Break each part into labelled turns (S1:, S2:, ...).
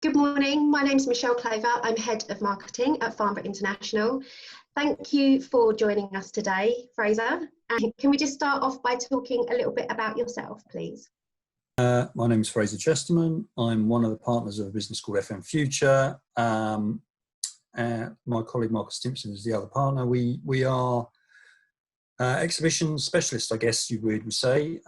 S1: Good morning, my name is Michelle Clover. I'm Head of Marketing at Farnborough International. Thank you for joining us today, Frazer. And can we just start off by talking a little bit about yourself, please?
S2: My name is Frazer Chesterman. I'm one of the partners of a business called FM Future. My colleague Marcus Stimpson is the other partner. We are exhibition specialists, I guess you would say.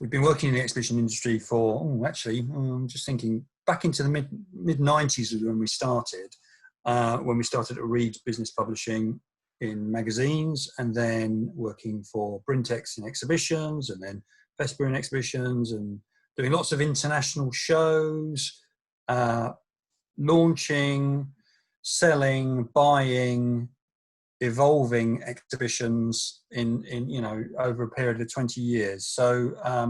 S2: We've been working in the exhibition industry for, I'm just thinking, back into the mid-90s was when we started to read business publishing in magazines, and then working for Brintex in exhibitions, and then Vespa in exhibitions, and doing lots of international shows, launching, selling, buying, evolving exhibitions in over a period of 20 years. So a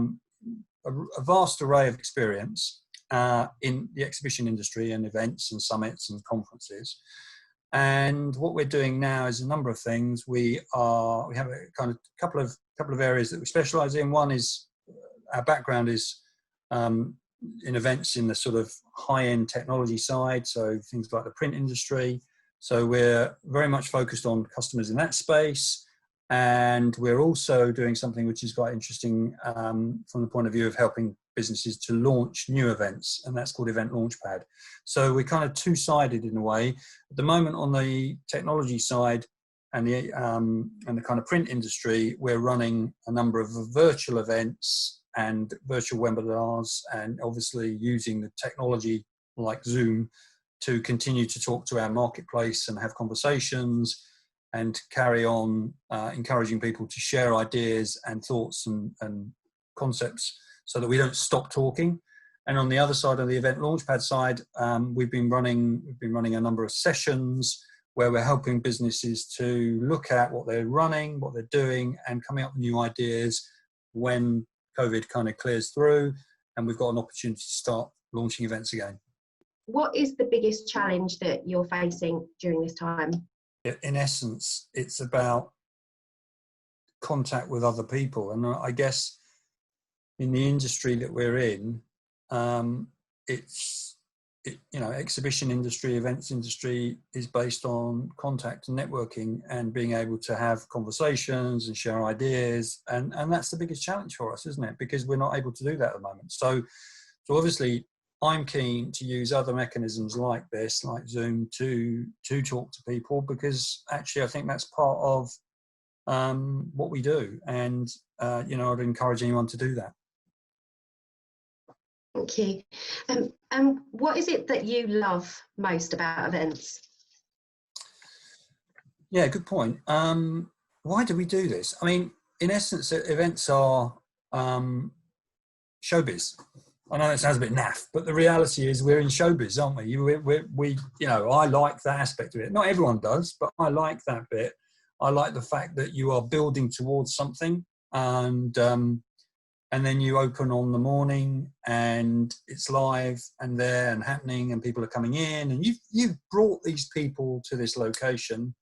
S2: vast array of experience in the exhibition industry and events and summits and conferences. And what we're doing now is a number of things. We have a kind of couple of areas that we specialize in. One is our background is in events in the sort of high-end technology side, so things like the print industry. So we're very much focused on customers in that space, and we're also doing something which is quite interesting from the point of view of helping businesses to launch new events, and that's called Event Launchpad. So we're kind of two-sided in a way. At the moment, on the technology side and the kind of print industry, we're running a number of virtual events and virtual webinars, and obviously using the technology like Zoom to continue to talk to our marketplace and have conversations and carry on encouraging people to share ideas and thoughts and concepts so that we don't stop talking. And on the other side, of the Event Launchpad side, we've been running a number of sessions where we're helping businesses to look at what they're running, what they're doing, and coming up with new ideas when COVID kind of clears through, and we've got an opportunity to start launching events again.
S1: What is the biggest challenge that you're facing during this time?
S2: In essence, it's about contact with other people. And I guess in the industry that we're in, exhibition industry, events industry is based on contact and networking and being able to have conversations and share ideas. And that's the biggest challenge for us, isn't it? Because we're not able to do that at the moment. So obviously, I'm keen to use other mechanisms like this, like Zoom, to talk to people, because actually I think that's part of what we do. And, I'd encourage anyone to do that.
S1: Thank you. What is it that you love most about events?
S2: Yeah, good point. Why do we do this? I mean, in essence, events are showbiz. I know it sounds a bit naff, but the reality is we're in showbiz, aren't we? I like that aspect of it. Not everyone does, but I like that bit. I like the fact that you are building towards something, and then you open on the morning and it's live and there and happening, and people are coming in, and you've brought these people to this location,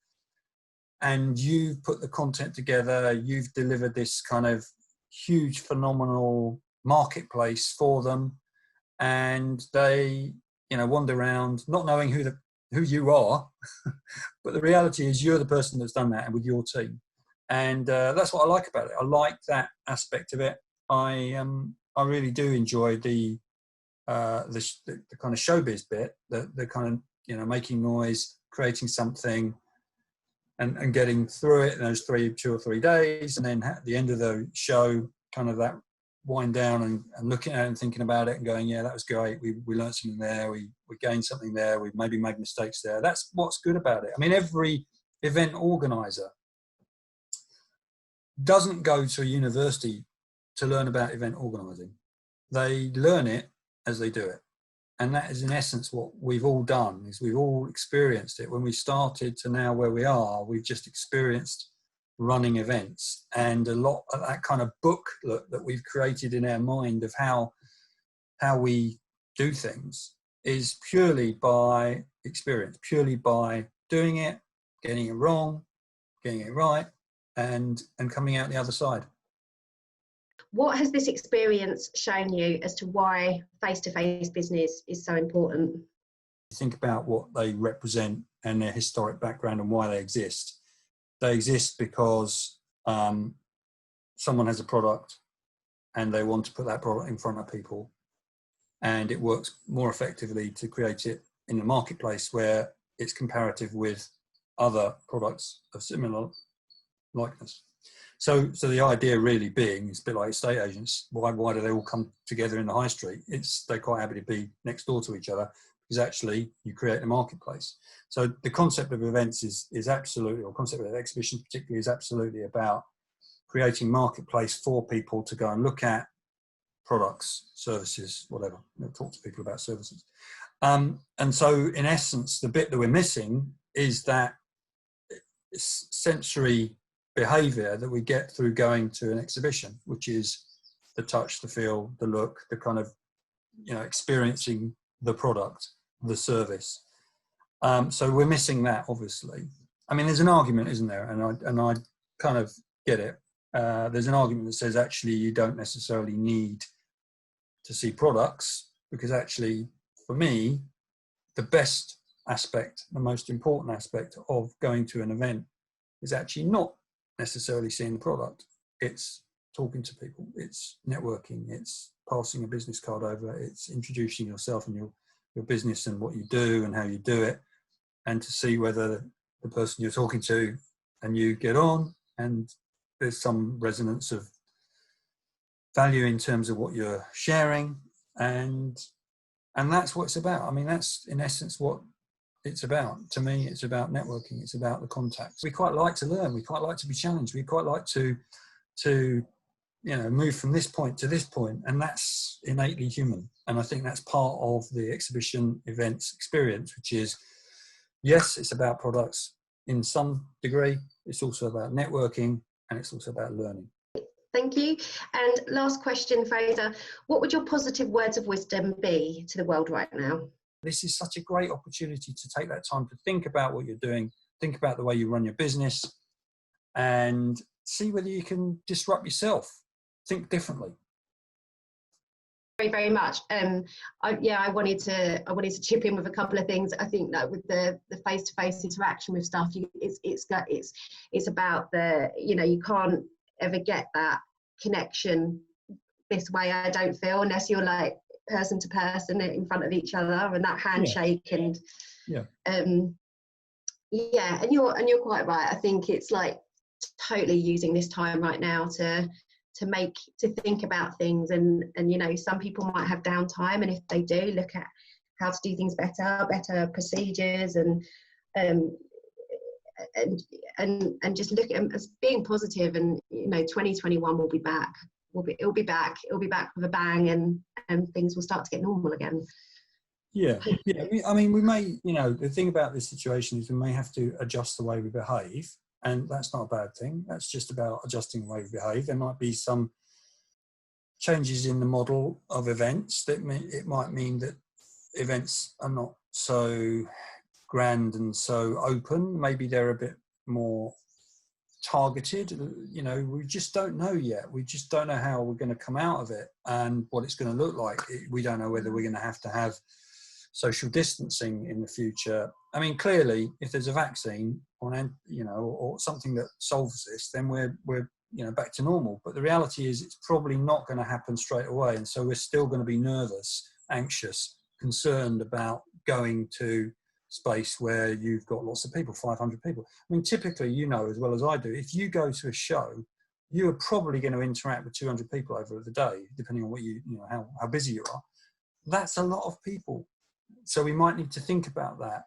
S2: and you've put the content together. You've delivered this kind of huge, phenomenal marketplace for them, and they wander around not knowing who you are but the reality is you're the person that's done that, and with your team, and that's what I like about it. I like that aspect of it. I really do enjoy the kind of showbiz bit, the kind of making noise, creating something, and getting through it in those 2 or 3 days, and then at the end of the show, kind of that wind down and looking at it and thinking about it and going, yeah, that was great. We learned something there. We gained something there. We maybe made mistakes there. That's what's good about it. I mean, every event organizer doesn't go to a university to learn about event organizing. They learn it as they do it. And that is in essence what we've all done, is we've all experienced it. When we started to now where we are, we've just experienced running events, and a lot of that kind of booklet that we've created in our mind of how we do things is purely by experience, purely by doing it, getting it wrong, getting it right, and coming out the other side.
S1: What has this experience shown you as to why face-to-face business is so important?
S2: Think about what they represent and their historic background and why they exist. They exist because someone has a product and they want to put that product in front of people, and it works more effectively to create it in the marketplace where it's comparative with other products of similar likeness. So the idea really being, it's a bit like estate agents. Why do they all come together in the high street? They're quite happy to be next door to each other, because actually you create a marketplace. So the concept of events is absolutely, or concept of exhibitions particularly, is absolutely about creating marketplace for people to go and look at products, services, whatever. Talk to people about services. And so in essence, the bit that we're missing is that sensory behavior that we get through going to an exhibition, which is the touch, the feel, the look, the kind of, experiencing the product, the service. So we're missing that, obviously. I mean, there's an argument, isn't there? And I kind of get it. There's an argument that says actually you don't necessarily need to see products, because actually, for me, the best aspect, the most important aspect of going to an event is actually not necessarily seeing the product. It's talking to people, it's networking, it's passing a business card over, it's introducing yourself and your business and what you do and how you do it, and to see whether the person you're talking to and you get on, and there's some resonance of value in terms of what you're sharing, and that's what it's about. I mean, that's in essence what it's about. To me, it's about networking. It's about the contacts. We quite like to learn. We quite like to be challenged. We quite like to move from this point to this point, and that's innately human. And I think that's part of the exhibition events experience, which is, yes, it's about products in some degree. It's also about networking, and it's also about learning.
S1: Thank you. And last question, Frazer, what would your positive words of wisdom be to the world right now?
S2: This is such a great opportunity to take that time to think about what you're doing, think about the way you run your business, and see whether you can disrupt yourself. Think differently.
S1: Very, very much. I wanted to chip in with a couple of things. I think that with the face-to-face interaction with stuff, it's about you can't ever get that connection this way, I don't feel, unless you're like person to person in front of each other, and that handshake and and you're quite right. I think it's like totally using this time right now to think about things, and some people might have downtime, and if they do, look at how to do things better procedures, and just look at them as being positive. And 2021 will be back. It'll be back with a bang, and things will start to get normal again.
S2: I mean, we may, the thing about this situation is we may have to adjust the way we behave, and that's not a bad thing. That's just about adjusting the way we behave. There might be some changes in the model of events. It might mean that events are not so grand and so open. Maybe they're a bit more targeted. We just don't know yet. We just don't know how we're going to come out of it and what it's going to look like. We don't know whether we're going to have social distancing in the future. I mean, clearly, if there's a vaccine or something that solves this, then we're back to normal. But the reality is, it's probably not going to happen straight away, and so we're still going to be nervous, anxious, concerned about going to space where you've got lots of people, 500 people. I mean, typically, as well as I do, if you go to a show, you are probably going to interact with 200 people over the day, depending on what how busy you are. That's a lot of people. So we might need to think about that.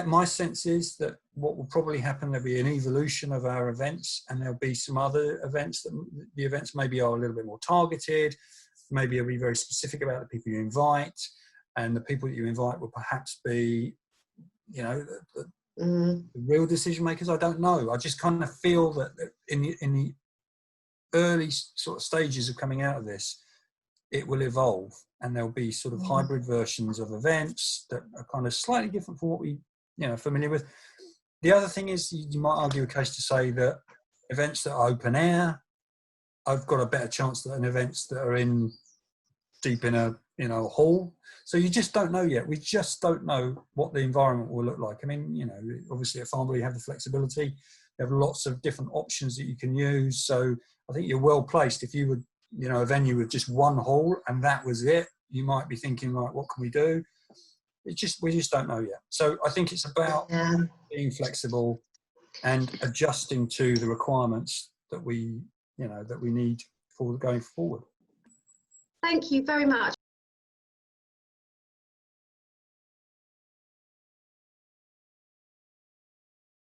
S2: My sense is that what will probably happen, there'll be an evolution of our events, and there'll be some other events that the events maybe are a little bit more targeted. Maybe it'll be very specific about the people you invite, and the people that you invite will perhaps be the real decision makers. I don't know. I just kind of feel that in the early sort of stages of coming out of this, it will evolve, and there'll be sort of hybrid versions of events that are kind of slightly different from what we familiar with. The other thing is, you might argue a case to say that events that are open air I've got a better chance than events that are in deep in a hall. So you just don't know yet. We just don't know what the environment will look like. I mean, you know, obviously at Farnborough you have the flexibility. You have lots of different options that you can use. So I think you're well placed. If you would, you know, a venue with just one hall and that was it, you might be thinking, right, what can we do? We just don't know yet. So I think it's about being flexible and adjusting to the requirements that we need for going forward.
S1: Thank you very much.